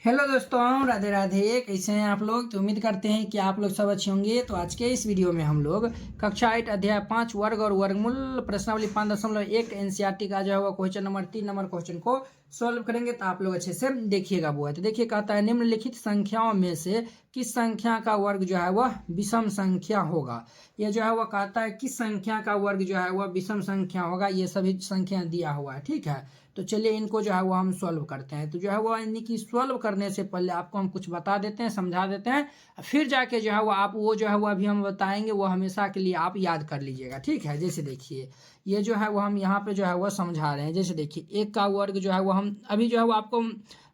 Hello दोस्तों, राधे राधे। कैसे हैं आप लोग? तो उम्मीद करते हैं कि आप लोग सब अच्छे होंगे। तो आज के इस वीडियो में हम लोग कक्षा 8 अध्याय 5 वर्ग और वर्गमूल प्रश्नावली 5.1 एनसीईआरटी का जो है वो क्वेश्चन नंबर 3 नंबर क्वेश्चन को सॉल्व करेंगे। तो आप लोग अच्छे से देखिएगा वो है। तो देखिए, कहता है निम्नलिखित संख्याओं में से किस संख्या का वर्ग जो है वह विषम संख्या होगा। ये जो है वह कहता है किस संख्या का वर्ग जो है वह विषम संख्या होगा। ये सभी संख्या दिया हुआ है, ठीक है। तो चलिए इनको जो है वो हम सॉल्व करते हैं। तो जो है वो इनकी सॉल्व करने से पहले आपको हम कुछ बता देते हैं, समझा देते हैं, फिर जाके जो है वो आप वो जो है वो अभी हम बताएंगे वो हमेशा के लिए आप याद कर लीजिएगा, ठीक है। जैसे देखिए, ये जो है वो हम यहाँ पे जो है वो समझा रहे हैं। जैसे देखिए, एक का वर्ग जो है वो हम अभी जो है वो आपको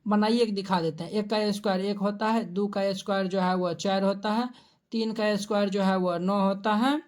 बनाइए दिखा देते हैं। एक का स्क्वायर 1 होता है, 2 का स्क्वायर जो है वह 4 होता है, 3 का स्क्वायर जो है वह 9 होता है,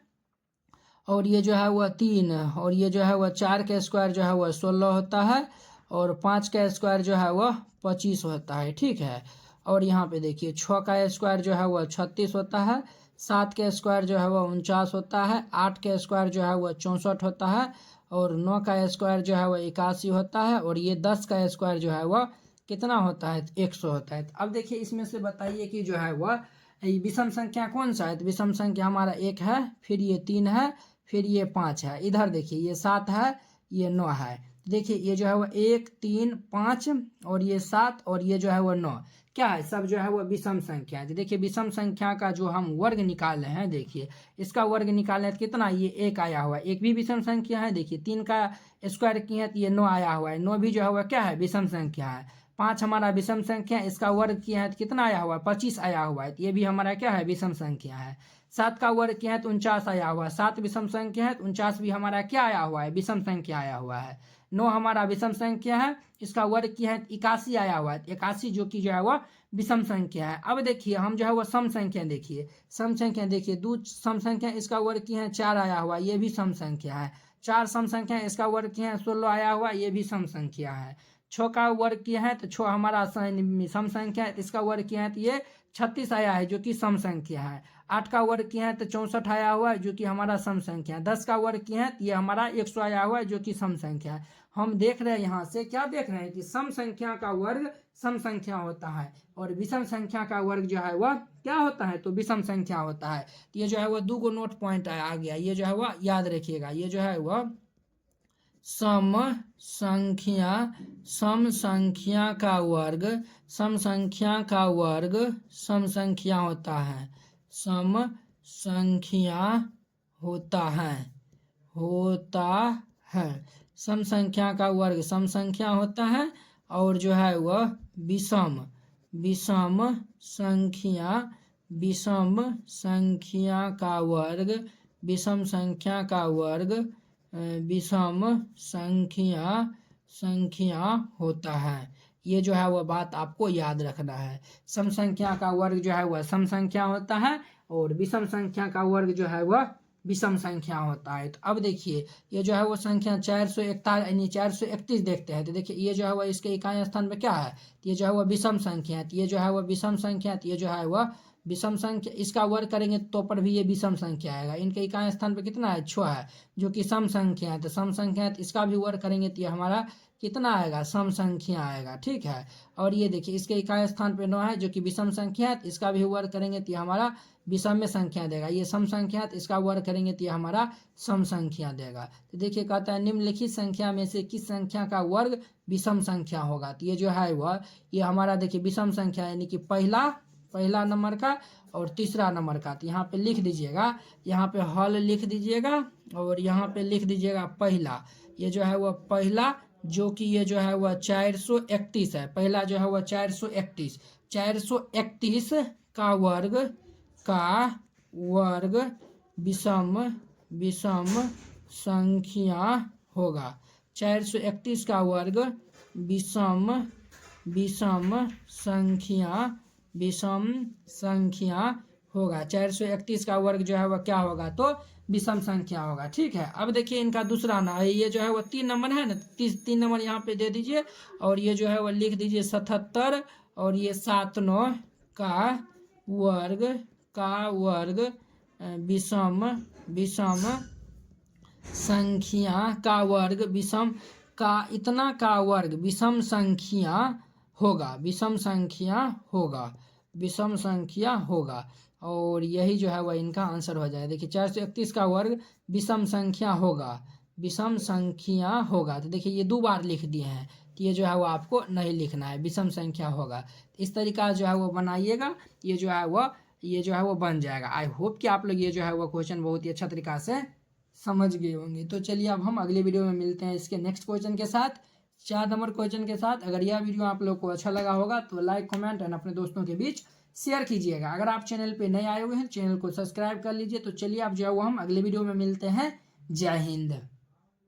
और ये जो है वह 3, और ये जो है वह 4 का स्क्वायर जो है वह 16 होता है, और 5 का स्क्वायर जो है वह 25 होता है, ठीक है। और यहाँ पे देखिए 6 का स्क्वायर जो है वह 36 होता है, 7 का स्क्वायर जो है वह 49 होता है, 8 का स्क्वायर जो है वह 64 होता है, और 9 का स्क्वायर जो है वह 81 होता है, और ये 10 का स्क्वायर जो है वह कितना होता है? 100 होता है। अब देखिए इसमें से बताइए कि जो है वह विषम संख्या कौन सा है। तो विषम संख्या हमारा 1 है, फिर ये 3 है, फिर ये 5 है। इधर देखिए ये 7 है, ये 9 है। देखिए ये जो है वो 1 3 5 और ये 7 और ये जो है वो 9 क्या है? सब जो है वो विषम संख्या है। तो देखिए विषम संख्या का जो हम वर्ग निकाल रहे हैं, देखिए इसका वर्ग निकालना है तो कितना? ये 1 आया हुआ है, एक भी विषम संख्या है। देखिए 3 का स्क्वायर किए तो ये 9 आया हुआ है, 9 भी जो है वो क्या है? विषम संख्या है। 5 हमारा विषम संख्या, इसका वर्ग किया है तो कितना आया हुआ है? 25 आया हुआ है, तो ये भी हमारा क्या है? विषम संख्या है। 7 का वर्ग किया है तो 49 आया हुआ है, 7 विषम संख्या है तो 49 भी हमारा क्या आया हुआ है? विषम संख्या आया हुआ है। 9 हमारा विषम संख्या है, इसका वर्ग किया है तो 81 आया हुआ है, 81 जो कि जो है वह विषम संख्या है। अब देखिए हम जो है वह सम संख्या, देखिए सम संख्या, देखिए 2 सम संख्या, इसका वर्ग किया है 4 आया हुआ है, ये भी सम संख्या है। 4 सम संख्या, इसका वर्ग किया है 16 आया हुआ, ये भी सम संख्या है। 6 का वर्ग किया है तो 6 हमारा सम संख्या है, इसका वर्ग किया है तो ये 36 आया है जो कि सम संख्या है। 8 का वर्ग किया है तो 64 आया हुआ है जो कि हमारा सम संख्या है। 10 का वर्ग किया है तो ये हमारा 100 आया हुआ है जो कि सम संख्या है। हम देख रहे हैं यहाँ से, क्या देख रहे हैं कि सम संख्या का वर्ग सम संख्या होता है, और विषम संख्या का वर्ग जो है वह क्या होता है? तो विषम संख्या होता है। तो ये जो है वह 2 गो नोट पॉइंट आ गया, ये जो है वह याद रखिएगा। ये जो है वह सम संख्या, सम संख्या का वर्ग, सम संख्या का वर्ग सम संख्या होता है, सम संख्या होता है, होता है। सम संख्या का वर्ग सम संख्या होता है, और जो है वह विषम, विषम संख्या, विषम संख्या का वर्ग, विषम संख्या का वर्ग विषम संख्या, संख्या होता है। ये जो है वह बात आपको याद रखना है। सम संख्या का वर्ग जो है वह सम संख्या होता है, और विषम संख्या का वर्ग जो है वह विषम संख्या होता है। तो अब देखिए ये जो है वो संख्या 441 यानी 431 देखते हैं। तो देखिए ये जो है वह इसके इकाई स्थान पे क्या है? तो ये जो है वह विषम संख्या है, तो ये जो है वह विषम संख्या, तो ये जो है वह विषम संख्या, इसका वर्ग करेंगे तो पर भी ये विषम संख्या आएगा। इनके इकाई स्थान पे कितना है? 6 है जो कि सम संख्या है। तो सम संख्या है तो इसका भी वर्ग करेंगे तो ये हमारा कितना आएगा? सम संख्या आएगा, ठीक है। और ये देखिए इसके इकाई स्थान पे 9 है जो कि विषम संख्या है, तो इसका भी वर्ग करेंगे तो ये हमारा विषम संख्या देगा। ये सम संख्या है तो इसका वर्ग करेंगे तो ये हमारा सम संख्या देगा। तो देखिए कहता है निम्नलिखित संख्या में से किस संख्या का वर्ग विषम संख्या होगा। तो ये जो है वह ये हमारा देखिए विषम संख्या यानी कि पहला नंबर का और तीसरा नंबर का। तो यहाँ पे लिख दीजिएगा, यहाँ पे हल लिख दीजिएगा, और यहाँ पे लिख दीजिएगा पहला। ये जो है वह पहला, जो कि ये जो है वह 431 है। पहला जो है वह 431, 431 का वर्ग, का वर्ग विषम, विषम संख्या होगा। 431 का वर्ग विषम, विषम संख्या, विषम संख्या होगा। 431 का वर्ग जो है वह क्या होगा? तो विषम संख्या होगा, ठीक है। अब देखिए इनका दूसरा ना, ये जो है वह 3 नंबर है ना, 3 नंबर यहाँ पे दे दीजिए, और ये जो है वह लिख दीजिए 77, और ये 7 9 का वर्ग, का वर्ग विषम, विषम संख्या का वर्ग, विषम का इतना का वर्ग विषम संख्या होगा, विषम संख्या होगा, विषम संख्या होगा। और यही जो है वह इनका आंसर हो जाएगा। देखिए 431 का वर्ग विषम संख्या होगा, विषम संख्या होगा। तो देखिए ये 2 बार लिख दिए हैं, तो ये जो है वो आपको नहीं लिखना है, विषम संख्या होगा। इस तरीका जो है वो बनाइएगा, ये जो है वो बन जाएगा। आई होप कि आप लोग ये जो है वो क्वेश्चन बहुत ही अच्छा तरीका से समझ गए होंगे। तो चलिए अब हम अगले वीडियो में मिलते हैं इसके नेक्स्ट क्वेश्चन के साथ, 4 नंबर क्वेश्चन के साथ। अगर यह वीडियो आप लोग को अच्छा लगा होगा तो लाइक, कमेंट एंड अपने दोस्तों के बीच शेयर कीजिएगा। अगर आप चैनल पे नए आए हुए हैं, चैनल को सब्सक्राइब कर लीजिए। तो चलिए आप जो है वो हम अगले वीडियो में मिलते हैं। जय हिंद।